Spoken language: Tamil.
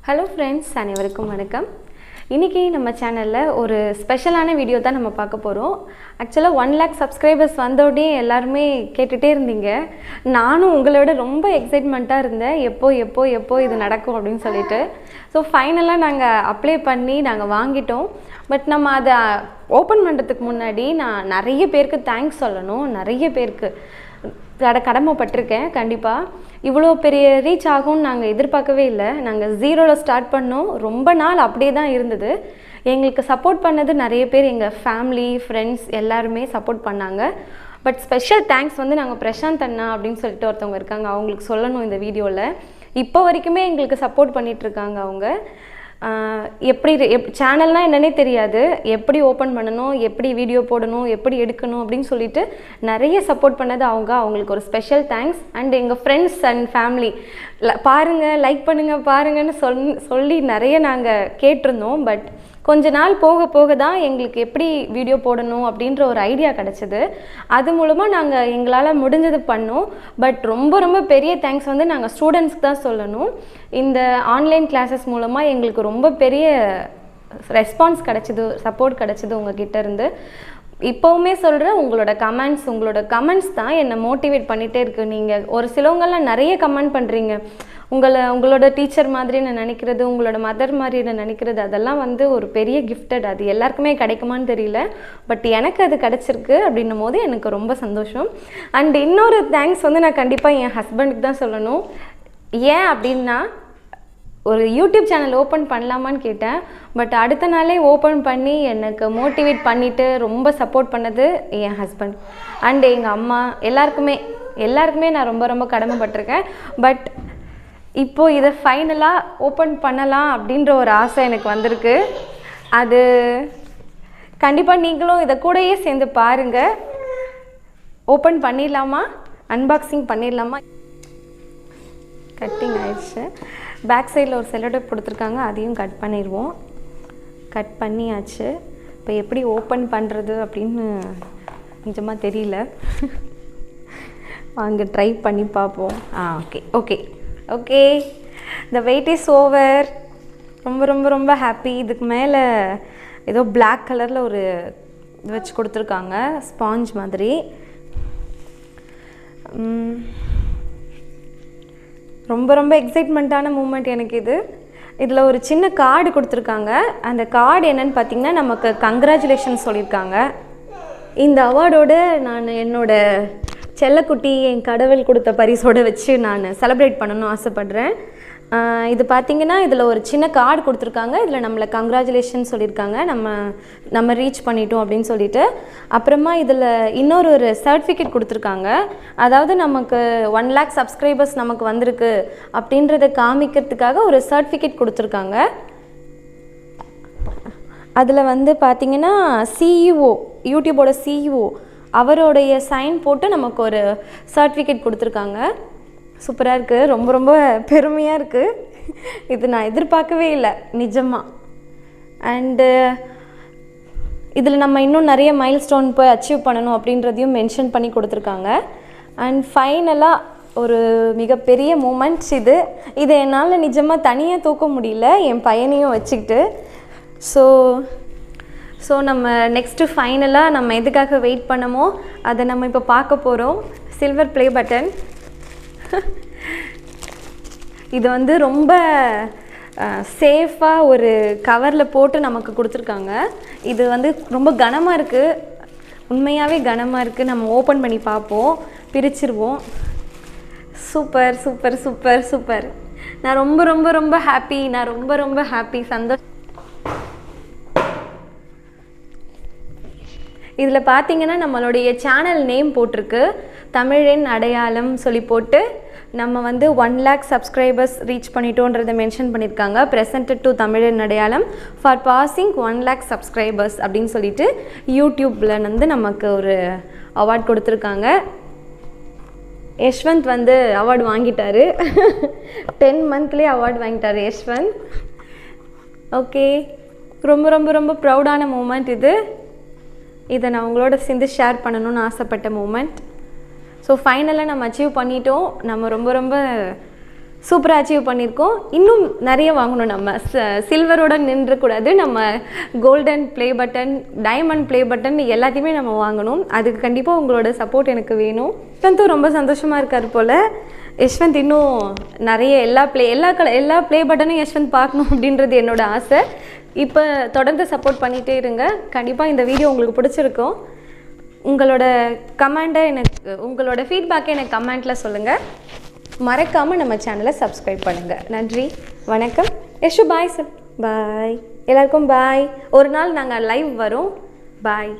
Hello friends, அனைவருக்கும் வணக்கம். இன்னைக்கு நம்ம சேனல்ல ஒரு ஸ்பெஷலான வீடியோ தான் நம்ம பார்க்க போறோம். Actually 1 lakh subscribers வந்தோடே எல்லாரும் கேட்டுட்டே இருந்தீங்க. நானும் உங்களோட ரொம்ப எக்ஸைட்மென்ட்டா இருந்தேன். எப்போ இது நடக்கும் அப்படினு சொல்லிட்டு. சோ ஃபைனலா நாங்க அப்ளை பண்ணி நாங்க வாங்கிட்டோம். பட் நம்ம அத ஓபன் பண்றதுக்கு முன்னாடி நான் நிறைய பேருக்கு தேங்க்ஸ் சொல்லணும். நிறைய பேருக்கு கடமைப்பட்டிருக்கேன் கண்டிப்பா. இவ்வளோ பெரிய ரீச் ஆகும்னு நாங்கள் எதிர்பார்க்கவே இல்லை. நாங்கள் ஜீரோவில் ஸ்டார்ட் பண்ணோம். ரொம்ப நாள் அப்படியே தான் இருந்தது. எங்களுக்கு சப்போர்ட் பண்ணது நிறைய பேர், எங்கள் ஃபேமிலி ஃப்ரெண்ட்ஸ் எல்லாருமே சப்போர்ட் பண்ணாங்க. பட் ஸ்பெஷல் தேங்க்ஸ் வந்து நாங்கள் பிரசாந்த் அண்ணா அப்படின்னு சொல்லிட்டு ஒருத்தவங்க இருக்காங்க, அவங்களுக்கு சொல்லணும் இந்த வீடியோவில். இப்போ வரைக்குமே எங்களுக்கு சப்போர்ட் பண்ணிகிட்ருக்காங்க. அவங்க எப்படி சேனல்னால் என்னன்னே தெரியாது, எப்படி ஓப்பன் பண்ணணும், எப்படி வீடியோ போடணும், எப்படி எடுக்கணும் அப்படின்னு சொல்லிட்டு நிறைய சப்போர்ட் பண்ணது அவங்களுக்கு ஒரு ஸ்பெஷல் தேங்க்ஸ். அண்ட் எங்கள் ஃப்ரெண்ட்ஸ் அண்ட் ஃபேமிலி பாருங்கள், லைக் பண்ணுங்கள், பாருங்கன்னு சொல்லி நிறைய நாங்கள் கேட்டிருந்தோம். பட் கொஞ்ச நாள் போக தான் எங்களுக்கு எப்படி வீடியோ போடணும் அப்படின்ற ஒரு ஐடியா கிடச்சிது. அது மூலமாக நாங்கள் எங்களால் முடிஞ்சது பண்ணோம். பட் ரொம்ப பெரிய தேங்க்ஸ் வந்து நாங்கள் ஸ்டூடெண்ட்ஸ்க்கு தான் சொல்லணும். இந்த ஆன்லைன் கிளாஸஸ் மூலமாக எங்களுக்கு ரொம்ப பெரிய ரெஸ்பான்ஸ் கிடச்சிது, சப்போர்ட் கிடச்சிது உங்ககிட்ட இருந்து. இப்போவுமே சொல்கிறேன், உங்களோட கமெண்ட்ஸ் தான் என்னை மோட்டிவேட் பண்ணிகிட்டே இருக்குது. நீங்கள் ஒரு சிலவங்கள்லாம் நிறைய கமெண்ட் பண்ணுறீங்க, உங்களோட டீச்சர் மாதிரி நான் நினைக்கிறது, உங்களோட மதர் மாதிரி நான் நினைக்கிறது, அதெல்லாம் வந்து ஒரு பெரிய கிஃப்டட். அது எல்லாருக்குமே கிடைக்குமான்னு தெரியல, பட் எனக்கு அது கிடச்சிருக்கு அப்படின்னும் போது எனக்கு ரொம்ப சந்தோஷம். அண்ட் இன்னொரு தேங்க்ஸ் வந்து நான் கண்டிப்பாக என் ஹஸ்பண்டுக்கு தான் சொல்லணும். ஏன் அப்படின்னா, ஒரு யூடியூப் சேனல் ஓப்பன் பண்ணலாமான்னு கேட்டேன். பட் அடுத்த நாளே ஓப்பன் பண்ணி எனக்கு மோட்டிவேட் பண்ணிவிட்டு ரொம்ப சப்போர்ட் பண்ணது என் ஹஸ்பண்ட் அண்ட் எங்கள் அம்மா. எல்லாருக்குமே நான் ரொம்ப கடமைப்பட்டிருக்கேன். பட் இப்போது இதை ஃபைனலாக ஓப்பன் பண்ணலாம் அப்படின்ற ஒரு ஆசை எனக்கு வந்திருக்கு. அது கண்டிப்பாக நீங்களும் இதை கூடயே சேர்ந்து பாருங்கள். ஓப்பன் பண்ணிடலாமா, அன்பாக்சிங் பண்ணிடலாமா. கட்டிங் ஆயிடுச்சு. பேக் சைடில் ஒரு செல்லோடேப் கொடுத்துருக்காங்க, அதையும் கட் பண்ணிடுவோம். கட் பண்ணியாச்சு. இப்போ எப்படி ஓப்பன் பண்ணுறது அப்படின்னு நிஜமாக தெரியல. அங்கே ட்ரை பண்ணி பார்ப்போம். Okay the wait is over. ரொம்ப ஹாப்பி. இதுக்கு மேலே ஏதோ பிளாக் கலரில் ஒரு இது வச்சு கொடுத்துருக்காங்க, ஸ்பாஞ்ச் மாதிரி. ரொம்ப எக்ஸைட்மெண்ட்டான மூமெண்ட் எனக்கு இது. இதில் ஒரு சின்ன கார்டு கொடுத்துருக்காங்க. அந்த கார்டு என்னன்னு பார்த்தீங்கன்னா, நமக்கு கங்க்ராச்சுலேஷன் சொல்லியிருக்காங்க. இந்த அவார்டோடு நான் என்னோடய செல்லக்குட்டி, என் கடவுள் கொடுத்த பரிசோடு வச்சு நான் செலிப்ரேட் பண்ணணும்னு ஆசைப்பட்றேன். இது பார்த்திங்கன்னா, இதில் ஒரு சின்ன கார்டு கொடுத்துருக்காங்க. இதில் நம்மளை கங்க்ராச்சுலேஷன் சொல்லியிருக்காங்க, நம்ம ரீச் பண்ணிட்டோம் அப்படின்னு சொல்லிட்டு. அப்புறமா இதில் ஒரு சர்டிஃபிகேட் கொடுத்துருக்காங்க. அதாவது நமக்கு 1 lakh சப்ஸ்கிரைபர்ஸ் நமக்கு வந்திருக்கு அப்படின்றத காமிக்கிறதுக்காக ஒரு சர்டிஃபிகேட் கொடுத்துருக்காங்க. அதில் வந்து பார்த்திங்கன்னா சிஇஓ, யூடியூபோட சிஇஓ அவருடைய சைன் போட்டு நமக்கு ஒரு சர்டிஃபிகேட் கொடுத்துருக்காங்க. சூப்பராக இருக்குது. ரொம்ப பெருமையாக இருக்குது. இது நான் எதிர்பார்க்கவே இல்லை நிஜமாக. அண்டு இதில் நம்ம இன்னும் நிறைய மைல்ஸ்டோன் போய் அச்சீவ் பண்ணணும் அப்படின்றதையும் மென்ஷன் பண்ணி கொடுத்துருக்காங்க. அண்ட் ஃபைனலாக ஒரு மிகப்பெரிய மூமெண்ட்ஸ் இது என்னால் நிஜமாக தனியாக தூக்க முடியல, என் பையனையும் வச்சுக்கிட்டு. ஸோ நம்ம நெக்ஸ்ட்டு ஃபைனலாக நம்ம எதுக்காக வெயிட் பண்ணமோ அதை நம்ம இப்போ பார்க்க போகிறோம். Silver play button. இது வந்து ரொம்ப சேஃபாக ஒரு கவரில் போட்டு நமக்கு கொடுத்துருக்காங்க. இது வந்து ரொம்ப கனமாக இருக்குது, உண்மையாகவே கனமாக இருக்குது. நம்ம ஓப்பன் பண்ணி பார்ப்போம், பிரிச்சிருவோம். சூப்பர். நான் ரொம்ப ஹாப்பி. ரொம்ப ஹாப்பி, சந்தோஷம். இதில் பார்த்தீங்கன்னா நம்மளுடைய சேனல் நேம் போட்டிருக்கு, தமிழின் அடையாளம் சொல்லி போட்டு நம்ம வந்து 1 lakh சப்ஸ்கிரைபர்ஸ் ரீச் பண்ணிட்டோன்றதை மென்ஷன் பண்ணியிருக்காங்க. ப்ரெசென்டட் டு தமிழின் அடையாளம் ஃபார் பாசிங் 1 lakh சப்ஸ்கிரைபர்ஸ் அப்படின்னு சொல்லிட்டு யூடியூப்பில் வந்து நமக்கு ஒரு அவார்ட் கொடுத்துருக்காங்க. யஷ்வந்த் வந்து அவார்டு வாங்கிட்டாரு. 10 monthலேயே அவார்டு வாங்கிட்டார் யஷ்வந்த். ஓகே, ரொம்ப ப்ரௌடான மூமெண்ட் இது. இதை நான் உங்களோட சேர்ந்து ஷேர் பண்ணணும்னு ஆசைப்பட்ட மூமெண்ட். ஸோ ஃபைனலாக நம்ம அச்சீவ் பண்ணிட்டோம். நம்ம ரொம்ப சூப்பராக அச்சீவ் பண்ணியிருக்கோம். இன்னும் நிறைய வாங்கணும். நம்ம சில்வரோட நின்றக்கூடாது. நம்ம golden play button, diamond play button எல்லாத்தையுமே நம்ம வாங்கணும். அதுக்கு கண்டிப்பாக உங்களோட சப்போர்ட் எனக்கு வேணும். யஷ்வந்தும் ரொம்ப சந்தோஷமாக இருக்கார் போல். யஷ்வந்த் இன்னும் நிறைய எல்லா ப்ளே பட்டனும் யஷ்வந்த் பார்க்கணும் அப்படின்றது என்னோடய ஆசை. இப்போ தொடர்ந்து சப்போர்ட் பண்ணிகிட்டே இருங்க. கண்டிப்பாக இந்த வீடியோ உங்களுக்கு பிடிச்சிருக்கும். உங்களோட உங்களோட ஃபீட்பேக்கை எனக்கு கமெண்ட்டில் சொல்லுங்கள். மறக்காமல் நம்ம சேனலை சப்ஸ்கிரைப் பண்ணுங்கள். நன்றி, வணக்கம். Yashu bye sir. பாய் எல்லாருக்கும் பாய். ஒரு நாள் நாங்கள் லைவ் வரோம். பாய்.